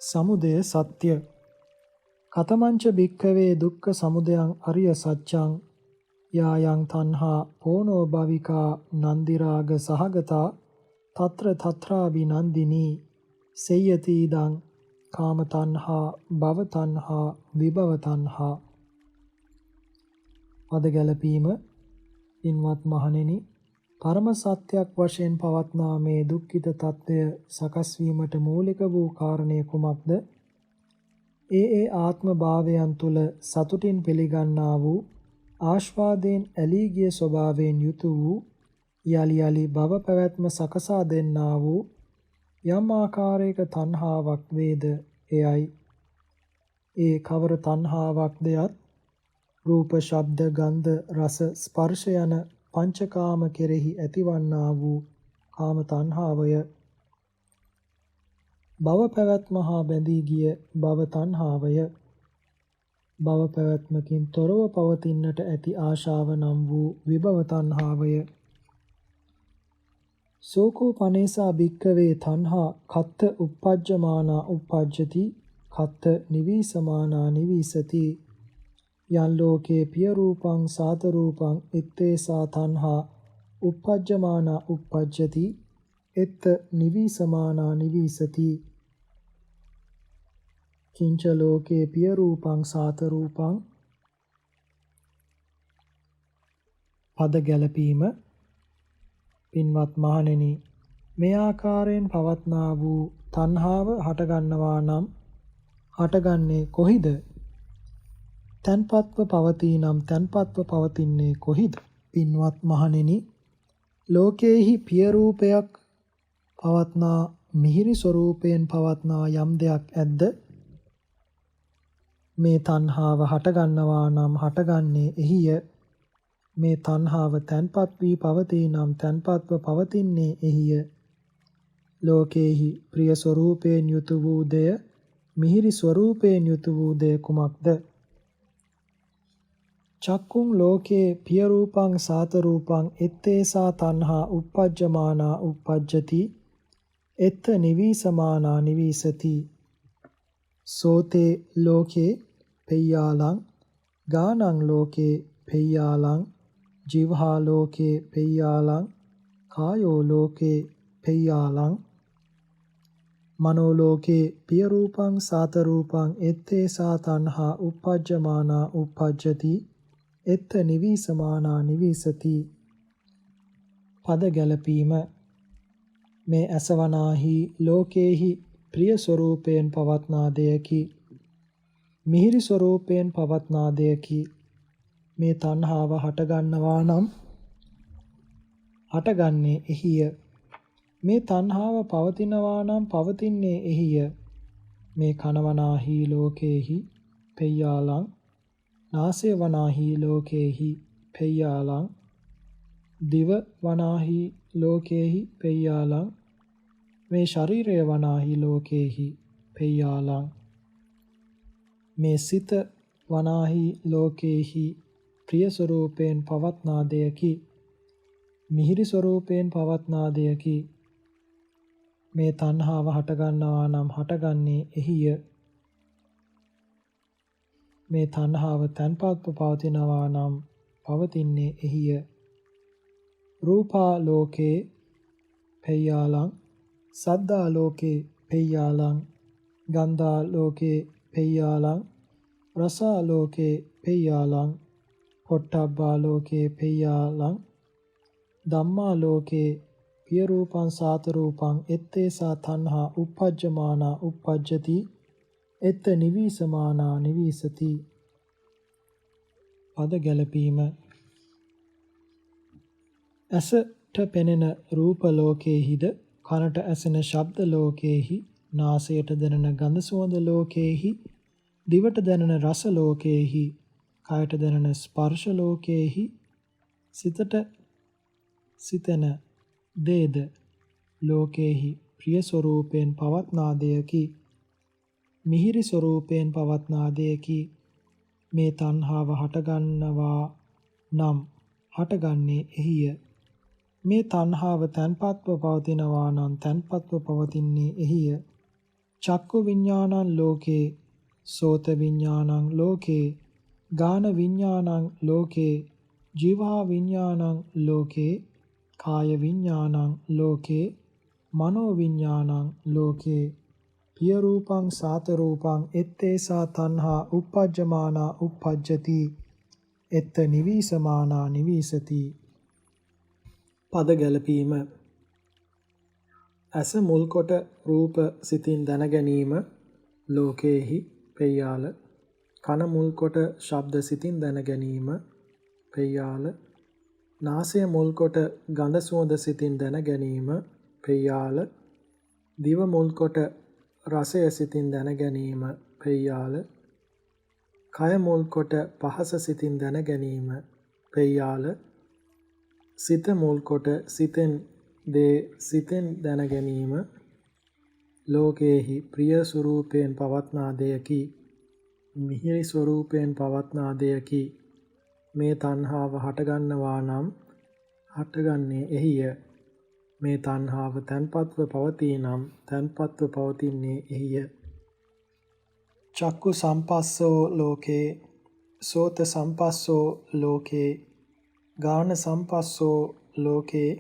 සමුදය සත්‍ය කතමංච භික්ඛවේ දුක්ඛ සමුදයං අරිය සත්‍යං යායන් තණ්හා පෝනෝ භවිකා නන්දි රාග සහගතා తත්‍ර తත්‍රා විනන්දිනී සේයති ඉදං කාම තණ්හා භව තණ්හා විභව තණ්හා. පද ගැලපීම. ඉන්වත් මහණෙනි, පරම සත්‍යයක් වශයෙන් පවත්නා මේ දුක්ඛිත తත්වය සකස් වීමට මූලික වූ කාරණය කුමක්ද? ඒ ආත්ම භාවයන් තුල සතුටින් පිළිගන්නා වූ ආශ්වාදයෙන් ඇලී ගිය ස්වභාවයෙන් යුතු වූ යලි යලි භව පැවැත්ම සකසා දෙන්නා වූ යම් ආකාරයක තණ්හාවක් වේද එයයි. ඒ කවර තණ්හාවක්ද යත් රූප, ශබ්ද, ගන්ධ, රස, ස්පර්ශ යන පංචකාම කෙරෙහි ඇතිවන්නා වූ කාම තණ්හාවය. භව පැවැත්ම හා බැඳී ගිය භව තණ්හාවය. භව පැවැත්මකින් තොරව පවතින්නට ඇති ආශාව නම් වූ විභව තණ්හාවය. සෝකෝ පනේසා භික්ඛවේ තණ්හා කත්ත uppajjamaana uppajjati කත්ත නිවිසමානා නිවිසති. යන් ලෝකේ පිය රූපං සාත රූපං ඉත්තේසා තණ්හා uppajjamaana uppajjati එත්ත නිවිසමානා නිවිසති. කිංච ලෝකේ පිය රූපං සාත රූපං. පද ගැලපීම. පින්වත් මහණෙනි, මේ ආකාරයෙන් පවත්නා වූ තණ්හාව හටගන්නවා නම් හටගන්නේ කොහිද? තන්පත්ව පවතී නම් තන්පත්ව පවතින්නේ කොහිද? පින්වත් මහණෙනි, ලෝකේහි පිය රූපයක් පවත්නා මිහිරි ස්වરૂපයෙන් පවත්නා යම් දෙයක් ඇද්ද? මේ තණ්හාව හටගන්නවා නම් හටගන්නේ එහිය. මේ තණ්හාව තන්පත් වී පවතී නම් තන්පත්ව පවතින්නේ එහිය. ලෝකේහි ප්‍රිය ස්වરૂපයෙන් යුතු වූ දෙය, මිහිරි ස්වરૂපයෙන් යුතු වූ දෙය කුමක්ද? චක්කුං ලෝකේ පිය රූපං සාත රූපං එත්තේසා තණ්හා uppajjamaana uppajjati එත්ත නිවිසමානා නිවිසති. සෝතේ ලෝකේ පෙය්‍යාලං ගානං ලෝකේ පෙය්‍යාලං ජීවහා ලෝකේ පෙය්‍යාලං කායෝ ලෝකේ පෙය්‍යාලං මනෝ ලෝකේ පිය රූපං සාත රූපං එත්තේසා තණ්හා uppajjamaana uppajjati එත්ත නිවිසමානා නිවිසති. පද ගැලපීම. මේ අසවනාහි ලෝකේහි ප්‍රිය ස්වરૂපයෙන් පවත්නා දෙයකි, මිහිරි ස්වરૂපයෙන් පවත්නා දෙයකි. මේ තණ්හාව හටගන්නවා නම් හටගන්නේ එහිය. මේ තණ්හාව පවතිනවා නම් පවතින්නේ එහිය. මේ කනවනාහි ලෝකේහි පෙය්‍යාලං නාසය වනාහි ලෝකේහි පෙය්‍යාලං දිව වනාහි ලෝකේහි පෙය්‍යාලං මේ ශරීරය වනාහි ලෝකේහි පෙය්‍යාලං මේ සිත වනාහි ලෝකේහි ප්‍රිය ස්වરૂපයෙන් පවත්නා දෙයකි, මිහිරි ස්වરૂපයෙන් පවත්නා දෙයකි. මේ තණ්හාව හටගන්නවා නම් හටගන්නේ එහිය. මේ තණ්හාව තන්පත්ව පවතිනවා නම් පවතින්නේ එහිය. රූපා ලෝකේ පෙය්‍යාලං සද්දා ලෝකේ පෙය්‍යාලං ගන්ධා ලෝකේ පෙය්‍යාලං රසා ලෝකේ පෙය්‍යාලං පොට්ටබ්බා ලෝකේ පෙය්‍යාලං ධම්මා ලෝකේ පිය රූපං සාත රූපං එත්තේසා තණ්හා uppajjamaana uppajjati එත්ත නිවිසමානා නිවිසති. පද ගැලපීම. ඇසට පෙනෙන රූප ලෝකේහිද, කනට ඇසෙන ශබ්ද ලෝකේහි, නාසයට දැනෙන ගඳ සුවඳ ලෝකේහි, දිවට දැනෙන රස ලෝකේහි, කයට දැනෙන ස්පර්ශ ලෝකේහි, සිතට සිතෙන දේද ලෝකේහි ප්‍රිය ස්වરૂපයෙන් පවත්නා දෙයකි, මිහිරි ස්වરૂපයෙන් පවත්නා දෙයකි. මේ තණ්හාව හටගන්නවා නම් හටගන්නේ එහිය. මේ තණ්හාව තන්පත්ව පවතිනවා නම් තන්පත්ව පවතින්නේ එහිය. චක්කු විඥානං ලෝකේ, සෝත විඥානං ලෝකේ, ගාන විඥානං ලෝකේ, ජීවා විඥානං ලෝකේ, කාය විඥානං ලෝකේ, මනෝ විඥානං ලෝකේ, පිය රූපං සාත රූපං ettesa තණ්හා uppajjamana uppajjati එත්ත නිවිසමානා නිවිසති. පද ගැලපීම. ඇස මුල් කොට රූප සිතින් දැන ගැනීම ලෝකේහි පෙය්‍යාල. කන මුල් කොට ශබ්ද සිතින් දැන ගැනීම පෙය්‍යාල. නාසය මුල් කොට ගඳ සුවඳ සිතින් දැන ගැනීම පෙය්‍යාල. දිව මුල් කොට රසය සිතින් දැන ගැනීම පෙය්‍යාල. කය මුල් කොට පහස සිතින් දැන ගැනීම පෙය්‍යාල. සිත මුල් කොට සිතෙන් දේ සිතෙන් දැන ගැනීම ලෝකේහි ප්‍රිය ස්වරූපයෙන් පවත්නා දෙයකි, මිහිරි ස්වරූපයෙන් පවත්නා දෙයකි. මේ තණ්හාව හටගන්නවා නම් හටගන්නේ එහිය. මේ තණ්හාව තන්පත්ව පවතී නම් තන්පත්ව පවතින්නේ එහිය. චක්කු සම්පස්සෝ ලෝකේ, සෝත සම්පස්සෝ ලෝකේ, ගාන සම්පස්සෝ ලෝකේ,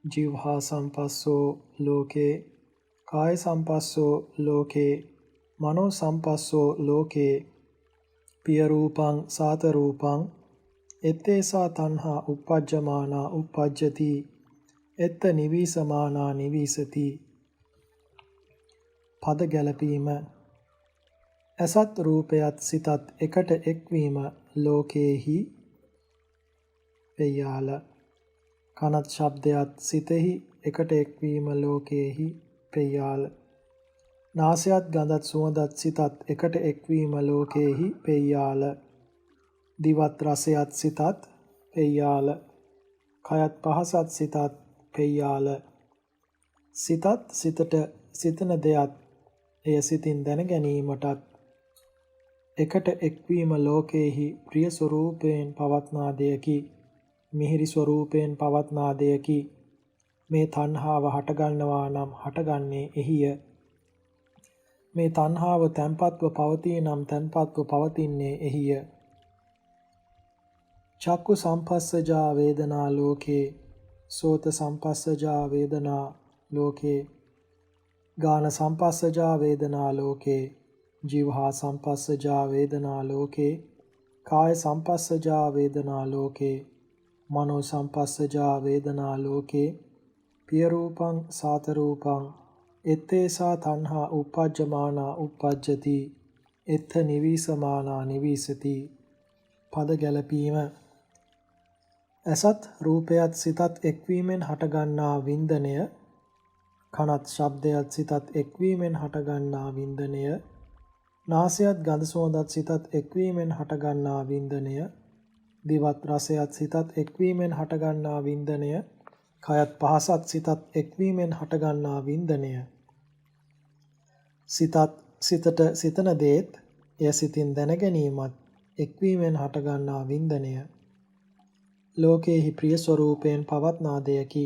ජීවහා සම්පස්සෝ ලෝකේ, කාය සම්පස්සෝ ලෝකේ, මනෝ සම්පස්සෝ ලෝකේ, පිය රූපං සාත රූපං ettesa තණ්හා uppajjamana uppajjati එත්ත නිවිසමානා නිවිසති. පද ගැලපීම. ඇසත් රූපයත් සිතත් එකට එක්වීම ලෝකේහි පෙය්‍යාල. කනත් ශබ්දයත් සිතෙහි එකට එක්වීම ලෝකේහි පෙය්‍යාල. නාසයත් ගඳත් සුවඳත් සිතත් එකට එක්වීම ලෝකේහි පෙය්‍යාල. දිවත් රසයත් සිතත් පෙය්‍යාල. කයත් පහසත් සිතත් පෙය්‍යාල. සිතත් සිතට සිතන දෙයත් එය සිතින් දැන ගැනීමටත් එකට එක්වීම ලෝකේහි ප්‍රිය ස්වරූපයෙන් පවත්නා දෙයකි, මිහිරි ස්වරූපයෙන් පවත්නා දෙයකි. මේ තණ්හාව හටගන්නවා නම් හටගන්නේ එහිය. මේ තණ්හාව තන්පත්ව පවතී නම් තන්පත්ව පවතින්නේ එහිය. චක්කු සම්පස්සජා වේදනා ලෝකේ, සෝත සම්පස්සජා වේදනා ලෝකේ, ගාන සම්පස්සජා වේදනා ලෝකේ, ජීවහා සම්පස්සජා වේදනා ලෝකේ, කාය සම්පස්සජා වේදනා ලෝකේ, මනෝ සම්පස්සජා වේදනා ලෝකේ, පිය රූපං සාත රූපං ettesa තණ්හා uppajjamana uppajjati එත්ථ නිවිසමානා නිවිසති. පද ගැලපීම. ඇසත් රූපයත් සිතත් එක්වීමෙන් හටගන්නා වින්දනය, කනත් ශබ්දයත් සිතත් එක්වීමෙන් හටගන්නා වින්දනය, නාසයත් ගඳ සුවඳත් සිතත් එක්වීමෙන් හටගන්නා වින්දනය, දිවත් රසයත් සිතත් එක්වීමෙන් හටගන්නා වින්දනය, කයත් පහසත් සිතත් එක්වීමෙන් හටගන්නා වින්දනය. සිතත් සිතට සිතන දේත් එය සිතින් දැන ගැනීමත් එක්වීමෙන් හටගන්නා වින්දනය. ලෝකේහි ප්‍රිය ස්වරූපයෙන් පවත්නා දෙයකි,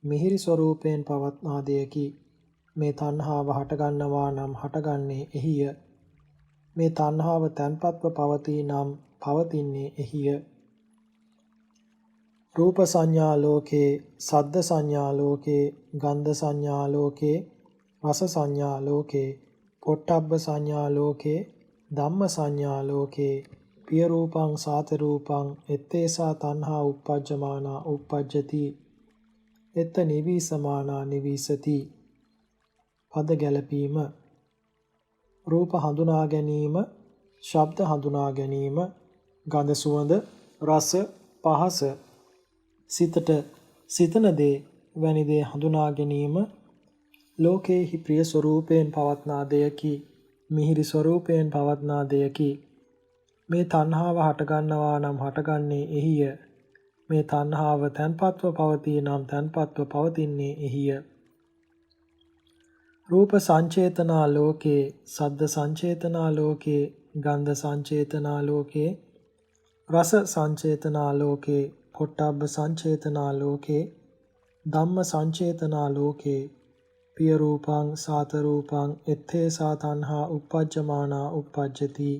මිහිරි ස්වරූපයෙන් පවත්නා දෙයකි. මේ තණ්හාව හටගන්නවා නම් හටගන්නේ එහිය. මේ තණ්හාව තන්පත්ව පවතී නම් පවතින්නේ එහිය. රූප සංඥා ලෝකේ, සද්ද සංඥා ලෝකේ, ගන්ධ සංඥා ලෝකේ, රස සංඥා ලෝකේ, පොට්ටබ්බ සංඥා ලෝකේ, ධම්ම සංඥා ලෝකේ, පිය රූපං සාත රූපං ettesa තණ්හා uppajjamana uppajjati එත්ත නිවිසමානා නිවිසති. පද ගැලපීම. රූප හඳුනා ගැනීම, ශබ්ද හඳුනා ගැනීම, ගඳ සුවඳ රස පහස, සිතට සිතන දේ වැනි දේ හඳුනා ගැනීම ලෝකේහි ප්‍රිය ස්වරූපයෙන් පවත්නා දෙයකි, මිහිරි ස්වරූපයෙන් පවත්නා දෙයකි. මේ තණ්හාව හටගන්නවා නම් හටගන්නේ එහිය. මේ තණ්හාව තන්පත්ව පවතී නම් තන්පත්ව පවතින්නේ එහිය. රූප සංචේතනා ලෝකේ, සද්ද සංචේතනා ලෝකේ, ගන්ධ සංචේතනා ලෝකේ, රස සංචේතනා ලෝකේ, පොට්ටබ්බ සංචේතනා ලෝකේ ධම්ම සංචේතනා ලෝකේ පිය රූපං සාත රූපං එත්තේසා තණ්හා uppajjamaana uppajjati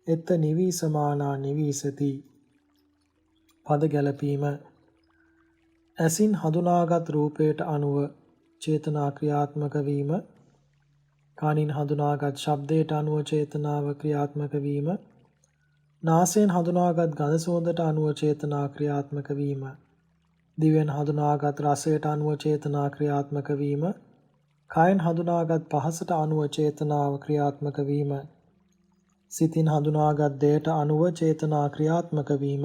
එත්ත නිවිසමානා නිවිසති. පද ගැලපීම. ඇසින් හඳුනාගත් රූපයට අනුව චේතනා ක්‍රියාත්මක වීම, කනින් හඳුනාගත් ශබ්දයට අනුව චේතනාව ක්‍රියාත්මක වීම, නාසයෙන් හඳුනාගත් ගඳ සුවඳට අනුව චේතනා ක්‍රියාත්මක වීම, දිවෙන් හඳුනාගත් රසයට අනුව චේතනා ක්‍රියාත්මක වීම, කයෙන් හඳුනාගත් පහසට අනුව චේතනාව ක්‍රියාත්මක වීම, සිතින් හඳුනාගත් දෙයට අනුව චේතනා ක්‍රියාත්මක වීම,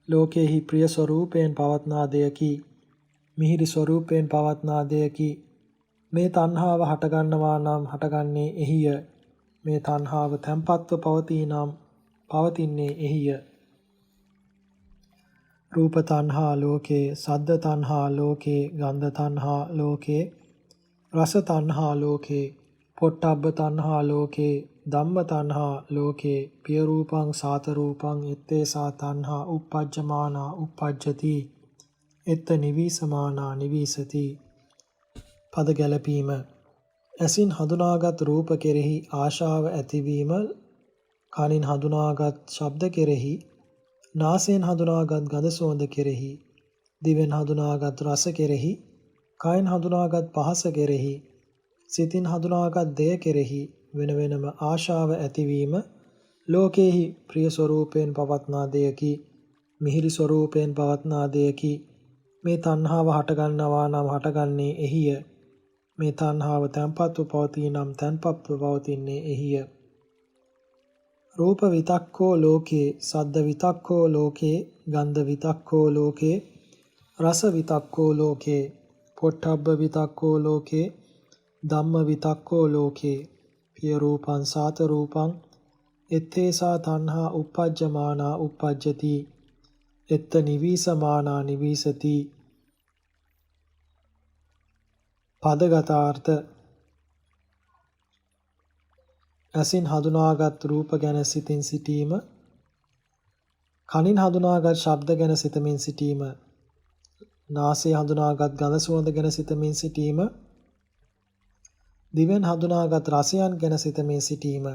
ලෝකේහි ප්‍රිය ස්වરૂපයෙන් පවත්නා දෙයකි, මිහිරි ස්වરૂපයෙන් පවත්නා දෙයකි. මේ තණ්හාව හටගන්නවා නම් හටගන්නේ එහිය. මේ තණ්හාව තැන්පත්ව පවතී නම් පවතින්නේ එහිය. රූප තණ්හා ලෝකේ, සද්ද තණ්හා ලෝකේ, ගන්ධ තණ්හා ලෝකේ, රස තණ්හා ලෝකේ, පොට්ටබ්බ තණ්හා ලෝකේ, ධම්ම තණ්හා ලෝකේ, පිය රූපං සාත රූපං එත්තේසා තණ්හා uppajjamaana uppajjati එත්ත නිවිසමානා නිවිසති. පද ගැලපීම. ඇසින් හඳුනාගත් රූප කෙරෙහි ආශාව ඇතිවීම, කනින් හඳුනාගත් ශබ්ද කෙරෙහි, නාසයෙන් හඳුනාගත් ගඳ සුවඳ කෙරෙහි, දිවෙන් හඳුනාගත් රස කෙරෙහි, කයෙන් හඳුනාගත් පහස කෙරෙහි, සිතින් හඳුනාගත් දෙය කෙරෙහි වෙන වෙනම ආශාව ඇතිවීම ලෝකේහි ප්‍රිය ස්වરૂපයෙන් පවත්නා දෙයකි, මිහිරි ස්වરૂපයෙන් පවත්නා දෙයකි. මේ තණ්හාව හටගන්නවා නම් හටගන්නේ එහිය. මේ තණ්හාව තැන්පත්ව පවතී නම් තැන්පත්ව පවතින්නේ එහිය. රූප විතක්කෝ ලෝකේ, සද්ද විතක්කෝ ලෝකේ, ගන්ධ විතක්කෝ ලෝකේ, රස විතක්කෝ ලෝකේ, පොට්ටබ්බ විතක්කෝ ලෝකේ, ධම්ම විතක්කෝ ලෝකේ, පිය රූපං සාත රූපං එත්තේසා තණ්හා uppajjamaana uppajjati එත්ත නිවිසමානා නිවිසති. පදගතාර්ථ. ඇසින් හඳුනාගත් රූප ගැන සිතින් සිටීම, කනින් හඳුනාගත් ශබ්ද ගැන සිතමින් සිටීම, නාසයෙන් හඳුනාගත් ගඳ සුවඳ ගැන සිතමින් සිටීම, දිවෙන් හඳුනාගත් රසයන් ගැන සිතමින් සිටීම,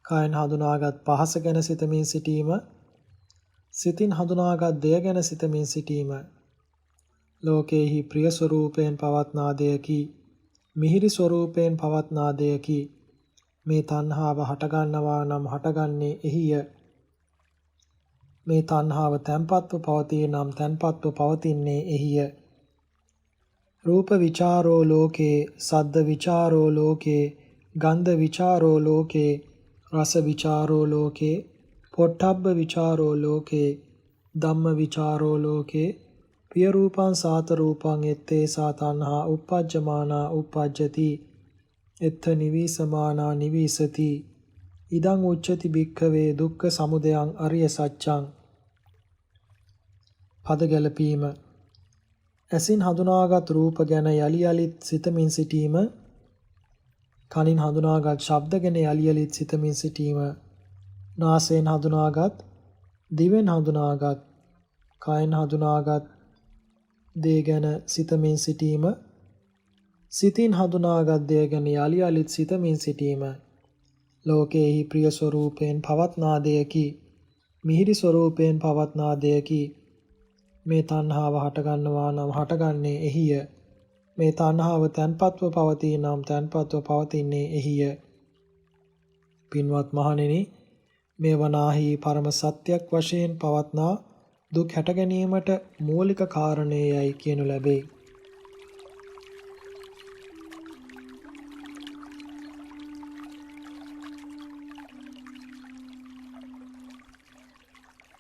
කයෙන් හඳුනාගත් පහස ගැන සිතමින් සිටීම, සිතින් හඳුනාගත් දෙය ගැන සිතමින් සිටීම ලෝකේහි ප්‍රිය ස්වરૂපයෙන් පවත්නා දෙයකි, මිහිරි ස්වરૂපයෙන් පවත්නා දෙයකි. මේ තණ්හාව හටගන්නවා නම් හටගන්නේ එහිය. මේ තණ්හාව තැන්පත්ව පවතී නම් තැන්පත්ව පවතින්නේ එහිය. රූප විචාරෝ ලෝකේ, සද්ද විචාරෝ ලෝකේ, ගන්ධ විචාරෝ ලෝකේ, රස විචාරෝ ලෝකේ, පොට්ටබ්බ විචාරෝ ලෝකේ, ධම්ම විචාරෝ ලෝකේ, පිය රූපං සාත රූපං එත්තේසා තණ්හා uppajjamaana uppajjati එත්ත නිවිසමානා නිවිසති. ඉදං උච්චති භික්ඛවේ දුක්ඛ සමුදයං අරිය සත්‍යං. පද ගැලපීම. ඇසින් හඳුනාගත් රූප ගැන යලි යලිත් සිතමින් සිටීම, කනින් හඳුනාගත් ශබ්ද ගැන යලි යලිත් සිතමින් සිටීම, නාසයෙන් හඳුනාගත්, දිවෙන් හඳුනාගත්, කයෙන් හඳුනාගත් දේ ගැන සිතමින් සිටීම, සිතින් හඳුනාගත් දේ ගැන යලි යලිත් සිතමින් සිටීම ලෝකේහි ප්‍රිය ස්වરૂපයෙන් පවත්නා දෙයකි, මිහිරි ස්වરૂපයෙන් පවත්නා දෙයකි. මේ තණ්හාව හටගන්නවා නම් හටගන්නේ එහිය. මේ තණ්හාව තැන්පත්ව පවතී නම් තැන්පත්ව පවතින්නේ එහිය. පින්වත් මහණෙනි, මේ වනාහි පරම සත්‍යයක් වශයෙන් පවත්නා දුක් හැට ගැනීමට මූලික කාරණේයයි කියනු ලැබේ.